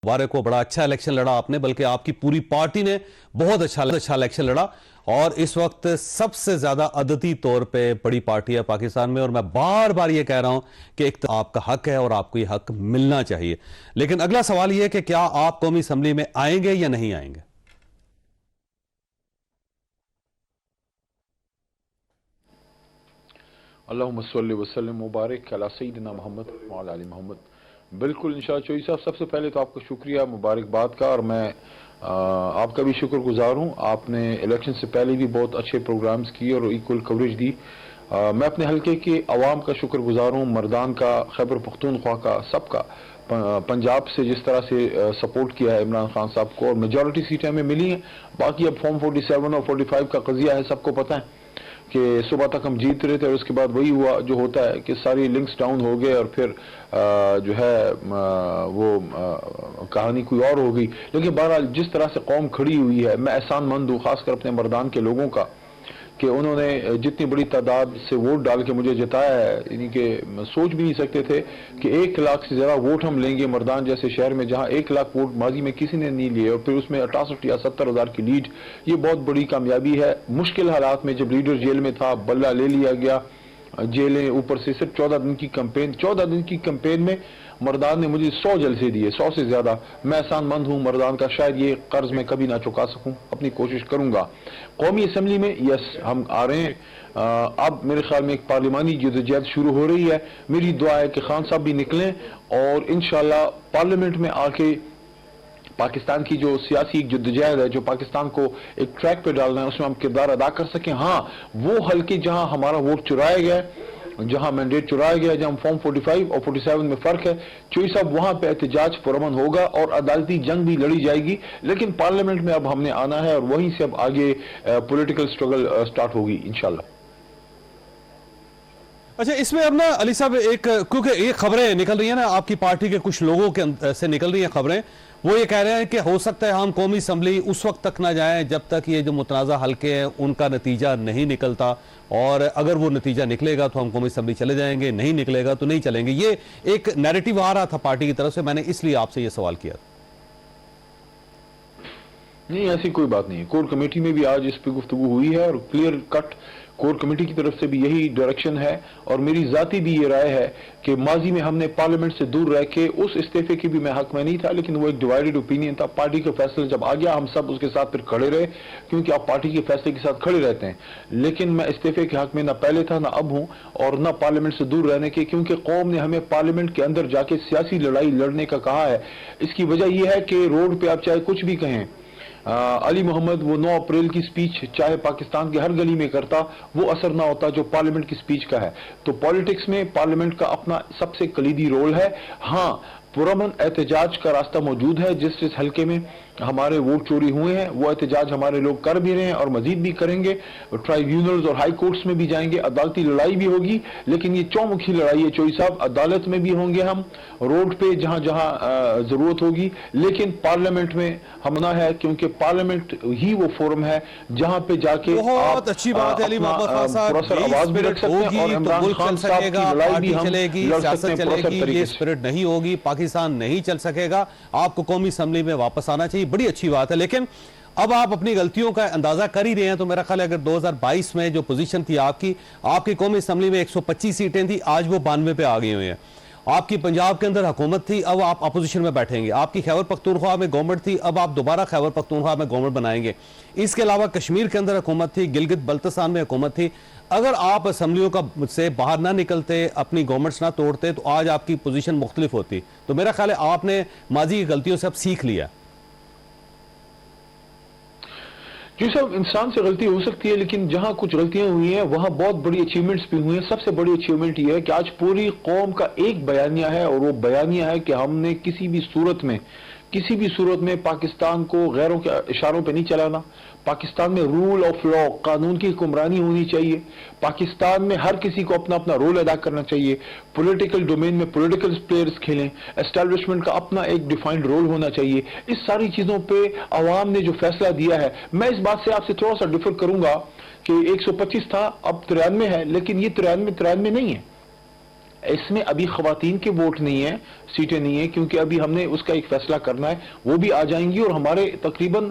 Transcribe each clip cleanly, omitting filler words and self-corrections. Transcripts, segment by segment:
मुबारक को बड़ा अच्छा इलेक्शन लड़ा आपने, बल्कि आपकी पूरी पार्टी ने बहुत अच्छा इलेक्शन लड़ा और इस वक्त सबसे ज्यादा अददी तौर पे बड़ी पार्टी है पाकिस्तान में। और मैं बार बार ये कह रहा हूं कि एक तो आपका हक है और आपको ये हक मिलना चाहिए। लेकिन अगला सवाल ये है कि क्या आप कौमी असम्बली में आएंगे या नहीं आएंगे? अल्लाहुम्मा सल्लि व सल्लिम मुबारक अला सय्यिदिना मोहम्मद व अला आलि मोहम्मद। बिल्कुल इंशाअल्लाह चौधरी साहब, सबसे पहले तो आपका शुक्रिया मुबारकबाद का, और मैं आपका भी शुक्रगुजार हूँ। आपने इलेक्शन से पहले भी बहुत अच्छे प्रोग्राम्स किए और इक्वल कवरेज दी। मैं अपने हलके के अवाम का शुक्रगुजार हूँ, मर्दान का, खैबर पख्तूनख्वा का, सबका। पंजाब से जिस तरह से सपोर्ट किया है इमरान खान साहब को, और मेजॉरिटी सीटें हमें मिली हैं। बाकी अब फॉर्म 47 और 45 का कज़िया है, सबको पता है कि सुबह तक हम जीत रहे थे और उसके बाद वही हुआ जो होता है कि सारी लिंक्स डाउन हो गए और फिर जो है वो कहानी कोई और हो गई। लेकिन बहरहाल जिस तरह से कौम खड़ी हुई है, मैं एहसानमंद हूँ खासकर अपने मर्दान के लोगों का कि उन्होंने जितनी बड़ी तादाद से वोट डाल के मुझे जिताया है, यानी कि सोच भी नहीं सकते थे कि 1 लाख से ज़्यादा वोट हम लेंगे मर्दान जैसे शहर में, जहां 1 लाख वोट माजी में किसी ने नहीं लिए, और फिर उसमें 68 या 70 हज़ार की लीड। ये बहुत बड़ी कामयाबी है। मुश्किल हालात में जब लीडर जेल में था, बल्ला ले लिया गया, जेलें, ऊपर से सिर्फ 14 दिन की कैंपेन, 14 दिन की कैंपेन में मर्दान ने मुझे 100 जलसे दिए, 100 से ज्यादा। मैं एहसानमंद हूँ मर्दान का, शायद ये कर्ज मैं कभी ना चुका सकूं, अपनी कोशिश करूंगा। कौमी असम्बली में यस हम आ रहे हैं। अब मेरे ख्याल में एक पार्लिमानी जदोजहद शुरू हो रही है। मेरी दुआ है कि खान साहब भी निकलें और इंशाल्लाह पार्लियामेंट में आके पाकिस्तान की जो सियासी जद्दोजहद है, जो पाकिस्तान को एक ट्रैक पे डालना है, उसमें हम किरदार अदा कर सकें। हाँ, वो हल्के जहां हमारा वोट चुराया गया, जहां मैंडेट चुराया गया, जहां फॉर्म 45 और 47 में फर्क है, चौधरी साहब वहां पे एहतजाज पुरअमन होगा और अदालती जंग भी लड़ी जाएगी। लेकिन पार्लियामेंट में अब हमने आना है और वहीं से अब आगे पॉलिटिकल स्ट्रगल स्टार्ट होगी इंशाल्लाह। अच्छा, इसमें अब ना अली साहब क्योंकि ये खबरें निकल रही है ना, आपकी पार्टी के कुछ लोगों के से निकल रही हैं खबरें, वो ये कह रहे हैं कि हो सकता है हम कौमी असम्बली उस वक्त तक ना जाएं जब तक ये जो मुतनाज़ा हल्के हैं उनका नतीजा नहीं निकलता, और अगर वो नतीजा निकलेगा तो हम कौमी असम्बली चले जाएंगे, नहीं निकलेगा तो नहीं चलेंगे। ये एक नैरेटिव आ रहा था पार्टी की तरफ से, मैंने इसलिए आपसे ये सवाल किया। नहीं, ऐसी कोई बात नहीं है। कोर कमेटी में भी आज इस पर गुफ्तगू हुई है और क्लियर कट कोर कमेटी की तरफ से भी यही डायरेक्शन है, और मेरी जाती भी ये राय है कि माजी में हमने पार्लियामेंट से दूर रह के, उस इस्तीफे की भी मैं हक में नहीं था, लेकिन वो एक डिवाइडेड ओपिनियन था। पार्टी का फैसला जब आ गया हम सब उसके साथ फिर खड़े रहे, क्योंकि आप पार्टी के फैसले के साथ खड़े रहते हैं। लेकिन मैं इस्तीफे के हक में ना पहले था ना अब हूं, और ना पार्लियामेंट से दूर रहने के, क्योंकि कौम ने हमें पार्लियामेंट के अंदर जाके सियासी लड़ाई लड़ने का कहा है। इसकी वजह यह है कि रोड पे आप चाहे कुछ भी कहें, अली मोहम्मद वो 9 अप्रैल की स्पीच चाहे पाकिस्तान के हर गली में करता, वो असर ना होता जो पार्लियामेंट की स्पीच का है। तो पॉलिटिक्स में पार्लियामेंट का अपना सबसे कलीदी रोल है। हाँ, पुरअमन एहतजाज का रास्ता मौजूद है। जिस हल्के में हमारे वोट चोरी हुए हैं वो एहतजाज हमारे लोग कर भी रहे हैं और मजीद भी करेंगे। ट्राइब्यूनल्स और हाई कोर्ट्स में भी जाएंगे, अदालती लड़ाई भी होगी। लेकिन ये चौमुखी लड़ाई है चौधरी साहब, अदालत में भी होंगे हम, रोड पे जहां जहां जरूरत होगी। लेकिन पार्लियामेंट में हम ना है, क्योंकि पार्लियामेंट ही वो फोरम है जहां पे जाके बहुत अच्छी बात है अली मोहम्मद खान साहब, आवाज भी रख सकते हैं और इमरान खान साहब की लड़ाई भी हम लड़ सकते हैं। ये स्पिरिट नहीं होगी, पाकिस्तान नहीं चल सकेगा। आपको कौमी असम्बली में वापस आना चाहिए, बड़ी अच्छी बात है। लेकिन अब आप अपनी गलतियों का अंदाजा कर ही रहे हैं, तो मेरा ख्याल है अगर 2022 में जो पोजीशन थी आपकी कौमी असम्बली में 125 सीटें थी, आज वो 92 पे आ गई हुई हैं। आपकी पंजाब के अंदर हुकूमत थी, अब आप अपोजिशन में बैठेंगे। आपकी खैबर पख्तूनख्वा में गवर्नमेंट थी, अब आप दोबारा खैबर पख्तूनख्वा में गवर्नमेंट बनाएंगे। इसके अलावा कश्मीर के अंदर हुकूमत थी, गिलगित बल्तिस्तान में हुकूमत थी। अगर आप असम्बलियों का से बाहर ना निकलते, अपनी गवर्नमेंट्स ना तोड़ते, तो आज आपकी पोजीशन मुख्तलिफ होती। तो मेरा ख्याल है आपने माजी की गलतियों से अब सीख लिया। जी साहब, इंसान से गलती हो सकती है, लेकिन जहां कुछ गलतियां हुई हैं वहां बहुत बड़ी अचीवमेंट्स भी हुई हैं। सबसे बड़ी अचीवमेंट यह है कि आज पूरी कौम का एक बयानिया है, और वो बयानिया है कि हमने किसी भी सूरत में पाकिस्तान को गैरों के इशारों पे नहीं चलाना। पाकिस्तान में रूल ऑफ लॉ, कानून की हुक्मरानी होनी चाहिए। पाकिस्तान में हर किसी को अपना अपना रोल अदा करना चाहिए। पॉलिटिकल डोमेन में पॉलिटिकल प्लेयर्स खेलें, एस्टैब्लिशमेंट का अपना एक डिफाइंड रोल होना चाहिए। इस सारी चीजों पे अवाम ने जो फैसला दिया है, मैं इस बात से आपसे थोड़ा सा डिफर करूंगा कि 125 था, अब 93 है, लेकिन ये 93 नहीं है। اس میں ابھی خواتین کے ووٹ نہیں ہیں، سیٹیں نہیں ہیں، کیونکہ ابھی ہم نے اس کا ایک فیصلہ کرنا ہے، وہ بھی آ جائیں گی، اور ہمارے تقریباً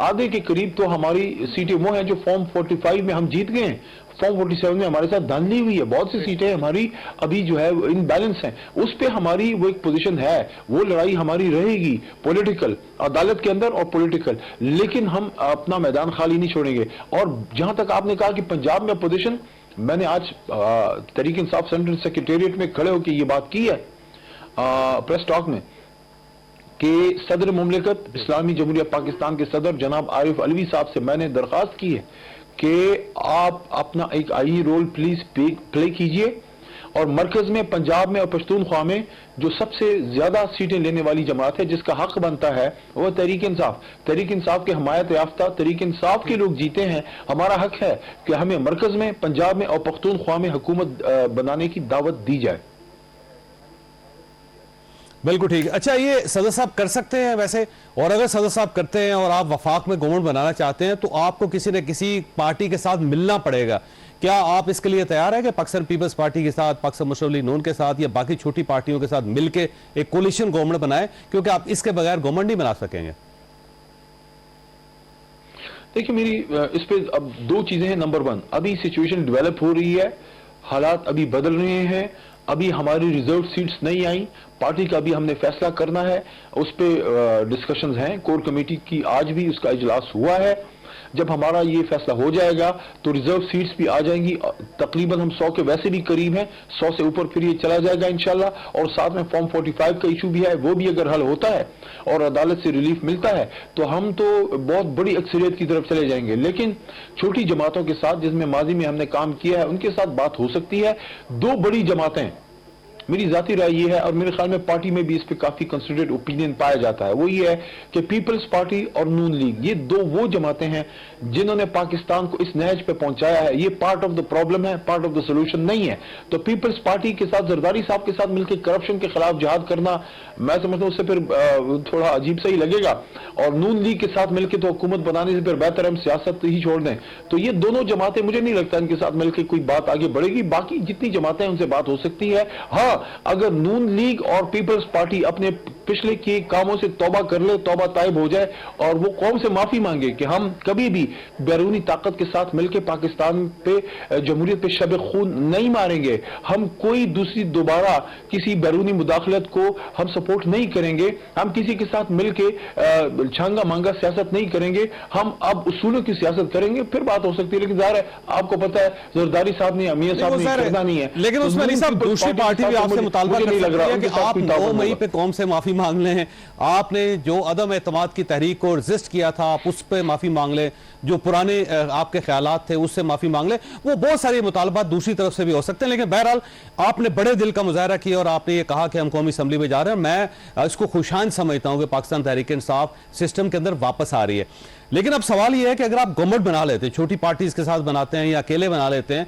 آدھے کے قریب تو ہماری سیٹیں وہ ہیں جو فارم 45 میں ہم جیت گئے ہیں، فارم 47 میں ہمارے ساتھ دھاندلی ہوئی ہے، بہت سی سیٹیں ہماری ابھی جو ہے ان بیلنس ہیں، اس پہ ہماری وہ ایک پوزیشن ہے، وہ لڑائی ہماری رہے گی پولیٹیکل، عدالت کے اندر اور پولیٹیکل، لیکن ہم اپنا میدان خالی نہیں چھوڑیں گے۔ اور جہاں تک آپ نے کہا کہ پنجاب میں اپوزیشن، میں نے آج تحریک انصاف سینٹرل سیکریٹریٹ میں کھڑے ہو کے یہ بات کی ہے پریس ٹاک میں، کہ صدر مملکت اسلامی جمہوریہ پاکستان کے صدر جناب عارف علوی صاحب سے میں نے درخواست کی ہے کہ آپ اپنا ایک آئی رول پلیز پلے کیجئے، اور مرکز میں، پنجاب میں اور پشتونخوا میں جو سب سے زیادہ سیٹیں لینے والی جماعت ہے، جس کا حق بنتا ہے، وہ تحریک انصاف کے حمایت یافتہ تحریک انصاف کے لوگ جیتے ہیں۔ ہمارا حق ہے کہ ہمیں مرکز میں، پنجاب میں اور پختونخوا میں حکومت بنانے کی دعوت دی جائے۔ بالکل ٹھیک ہے۔ اچھا، یہ صدر صاحب کر سکتے ہیں ویسے، اور اگر صدر صاحب کرتے ہیں اور آپ وفاق میں گورنمنٹ بنانا چاہتے ہیں تو آپ کو کسی نہ کسی پارٹی کے ساتھ ملنا پڑے گا، کیا آپ اس کے لیے تیار ہیں کہ پاکستان پیپلز پارٹی کے ساتھ، پاکستان مسلم لیگ نون کے ساتھ یا باقی چھوٹی پارٹیوں کے ساتھ مل کے ایک کولیشن گورنمنٹ بنائیں، کیونکہ آپ اس کے بغیر گورنمنٹ نہیں بنا سکیں گے؟ دیکھیں، میری اس پہ اب دو چیزیں ہیں۔ نمبر 1، ابھی سچویشن ڈیولپ ہو رہی ہے، حالات ابھی بدل رہے ہیں، ابھی ہماری ریزرو سیٹس نہیں آئیں، پارٹی کا بھی ہم نے فیصلہ کرنا ہے، اس پہ ڈسکشنز ہیں، کور کمیٹی کی آج بھی اس کا اجلاس ہوا ہے۔ جب ہمارا یہ فیصلہ ہو جائے گا تو ریزرو سیٹس بھی آ جائیں گی، تقریباً ہم 100 کے ویسے بھی قریب ہیں، 100 سے اوپر پھر یہ چلا جائے گا انشاءاللہ، اور ساتھ میں فارم 45 کا ایشو بھی ہے، وہ بھی اگر حل ہوتا ہے اور عدالت سے ریلیف ملتا ہے تو ہم تو بہت بڑی اکثریت کی طرف چلے جائیں گے۔ لیکن چھوٹی جماعتوں کے ساتھ، جس میں ماضی میں ہم نے کام کیا ہے، ان کے ساتھ بات ہو سکتی ہے۔ دو بڑی جماعتیں، میری ذاتی رائے یہ ہے، اور میرے خیال میں پارٹی میں بھی اس پہ کافی کنسیڈریٹ اوپینین پایا جاتا ہے، وہ یہ ہے کہ پیپلز پارٹی اور نون لیگ، یہ دو وہ جماعتیں ہیں جنہوں نے پاکستان کو اس نہج پہ پہنچایا ہے۔ یہ پارٹ آف دا پرابلم ہے، پارٹ آف دا سولوشن نہیں ہے۔ تو پیپلز پارٹی کے ساتھ، زرداری صاحب کے ساتھ مل کے کرپشن کے خلاف جہاد کرنا، میں سمجھتا ہوں اس سے پھر تھوڑا عجیب سا ہی لگے گا، اور نون لیگ کے ساتھ مل کے تو حکومت بنانے سے پھر بہتر ہم سیاست ہی چھوڑ دیں۔ تو یہ دونوں جماعتیں، مجھے نہیں لگتا ان کے ساتھ مل کے کوئی بات آگے بڑھے گی۔ باقی جتنی جماعتیں ان سے بات ہو سکتی ہے۔ ہاں، اگر نون لیگ اور پیپلز پارٹی اپنے پچھلے کے کاموں سے توبہ کر لے، توبہ طائب ہو جائے، اور وہ قوم سے معافی مانگے کہ ہم کبھی بھی بیرونی طاقت کے ساتھ مل کے پاکستان پہ، جمہوریت پہ شب خون نہیں ماریں گے، ہم کوئی دوسری دوبارہ کسی بیرونی مداخلت کو ہم سپورٹ نہیں کریں گے، ہم کسی کے ساتھ مل کے چھانگا مانگا سیاست نہیں کریں گے، ہم اب اصولوں کی سیاست کریں گے، پھر بات ہو سکتی ہے۔ لیکن ظاہر ہے، آپ کو پتا ہے زرداری صاحب نے، امیر صاحب نے کرنا نہیں ہے، لیکن اس میں علی صاحب دوسری پارٹی بھی آپ سے مطالبہ کر سکتی ہے کہ آپ 9 مئی پہ قوم سے معافی مانگ لیں، آپ نے جو عدم اعتماد کی تحریک کو رزسٹ کیا تھا آپ اس پہ معافی مانگ لیں، جو پرانے آپ کے خیالات تھے اس سے معافی مانگ لیں، وہ بہت ساری مطالبات دوسری طرف سے بھی ہو سکتے ہیں۔ لیکن بہرحال آپ نے بڑے دل کا مظاہرہ کیا اور آپ نے یہ کہا کہ ہم قومی اسمبلی میں جا رہے ہیں، میں اس کو خوشان سمجھتا ہوں کہ پاکستان تحریک انصاف سسٹم کے اندر واپس آ رہی ہے۔ لیکن اب سوال یہ ہے کہ اگر آپ گورنمنٹ بنا لیتے ہیں، چھوٹی پارٹیز کے ساتھ بناتے ہیں یا اکیلے بنا لیتے ہیں،